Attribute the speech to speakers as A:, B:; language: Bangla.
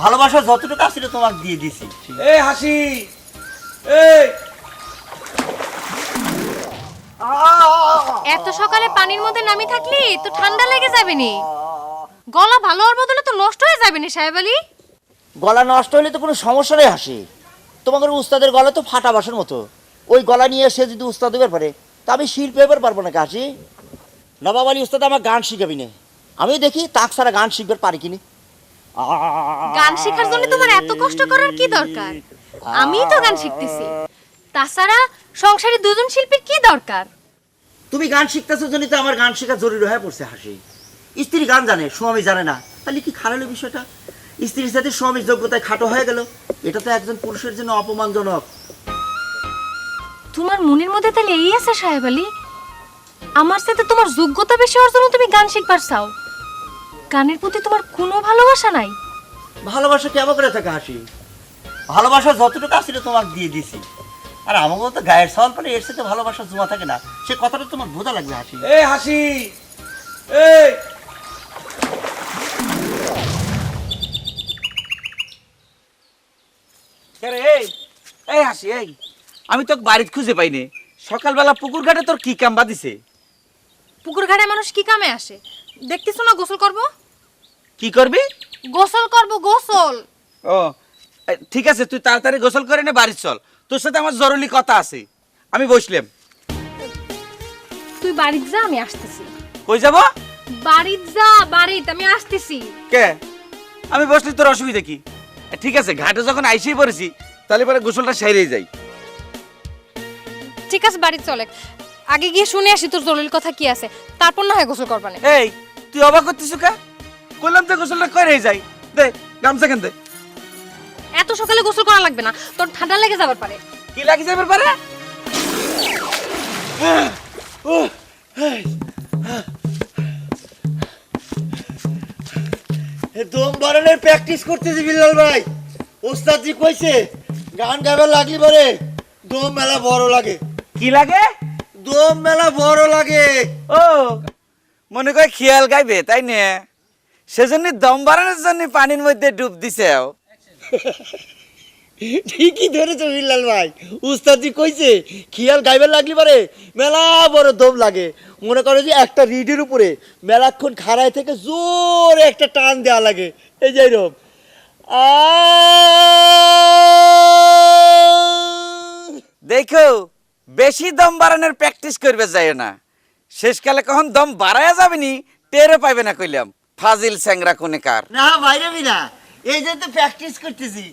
A: ভালোবাসা যতটুকু আছিল তোমাকে দিয়ে দিছি।
B: এই হাসি, এই
C: এত সকালে পানির মধ্যে নামি থাকলি তো ঠান্ডা লেগে যাবে নি। গলা ভালো হওয়ার বদলে তো নষ্ট হয়ে যাবে নি সাহেব আলী।
A: গলা নষ্ট হলে তো কোনো সমস্যা নেই হাসি, তোমাদের উস্তাদের গলা তো ফাটা বাসের মতো, ওই গলা নিয়ে এসে যদি উস্তাদ হবার পারে তা আমি শিল্পী হবার পারবো না হাসি। নবাব আলী উস্তাদ আমার গান শিখাবি না, আমি দেখি তাক ছাড়া গান শিখবার পারি কিনি।
C: গান শেখার জন্য তোমার এত কষ্ট করার কি দরকার? আমিই তো গান শিখতেছি। তাছাড়া সংসারে দুজন শিল্পীর কি দরকার?
A: তুমি গান শিখতেছো জন্য তো আমার গান শেখা জরুরি হয়ে পড়ছে হাসি। স্ত্রী গান জানে, স্বামী জানে না, তাহলে কি খারাপ বিষয়টা? স্ত্রীর সাথে স্বামীর যোগ্যতায় খাটো হয়ে গেল, এটা তো একজন পুরুষের জন্য অপমানজনক।
C: তোমার মনের মধ্যে তাহলে এই আছে সাহেব আলী, আমার সাথে তোমার যোগ্যতা বেশি হওয়ার জন্য তুমি গান শিখবার চাও? গানের প্রতি তোমার কোনো ভালোবাসা নাই?
A: ভালোবাসা কেমন করে থাকে হাসি? ভালোবাসা যতটুকু আছিল তোমাকে দিয়ে দিছি। আর আমাকেও তো গায়ের সওয়াল পরে এর সাথে ভালোবাসা জমা থাকে না, সে কথাটা তোমার বোঝা লাগবে হাসি।
B: এই হাসি, এই
D: এই হাসি, এই আমি তোকে বাড়িতে খুঁজে পাইনি। সকালবেলা পুকুর ঘাটে তোর কি কাম বাদিছে?
C: পুকুর ঘাটে মানুষ কি কামে আসে দেখতেছো না? গোসল করব।
D: কি করবি?
C: গোসল করব, গোসল।
D: ও ঠিক আছে, তুই তাড়াতাড়ি গোসল করে নে, বাড়ি চল, তোর সাথে আমার জরুরি কথা আছে। আমি বসলাম।
C: তুই বাড়িতে যা, আমি আসতেছি।
D: কই যাব?
C: বাড়িতে যা, বাড়িতে আমি আসতেছি।
D: কে? আমি বসলি তোর অসুবিধা কি? ঠিক আছে, ঘাটে যখন আইসেই পড়েছি তাহলে পরে গোসলটা সেরেই যাই।
C: ঠিক আছে, বাড়ি চলে। আগে গিয়ে শুনে আসি তোর জরুরি কথা কি আছে, তারপর না হয় গোসল করবানে।
D: এই তুই অবাক করতেছিস কা? কইলাম তো গোসলটা করেই যাই। দে গামছা কেন দে।
C: এত সকালে গোসল করা লাগবে না, তোর ঠান্ডা লেগে যাবার পারে।
D: কি লাগি যাবে পারে?
A: দম বাড়ানোর প্র্যাকটিস করতেছি বিল্লাল ভাই। ওস্তাদজি কইছে গান গাইবার লাগলি পরে দম মেলা বড় লাগে।
D: কি লাগে?
A: দম মেলা বড় লাগে।
D: ও মনে করে খেয়াল গাইবে তাই নে, সেজন্য দম বাড়ানোর জন্য পানির মধ্যে ডুব দিছে।
A: ঠিকই ধরেছো বিল্লাল ভাই, উস্তাদজি কইছে খেয়াল গাইবার লাগলি পরে মেলা বড় দম লাগে। মনে করো যে একটা রিডের উপরে মেলাক্ষণ খাড়ায় থেকে জোরে একটা টান দেওয়া লাগে, এই যে এরকম।
D: দেখো বেশি দম বাড়ানোর প্র্যাকটিস করবে যায় না, শেষকালে কখন দম বাড়ায়া যাবে নি টেরও পাইবে না। কইলাম ফাজিল স্যাংরা কোনে কার।
A: না বাইরে না, এই যে তো প্র্যাকটিস করতেছি।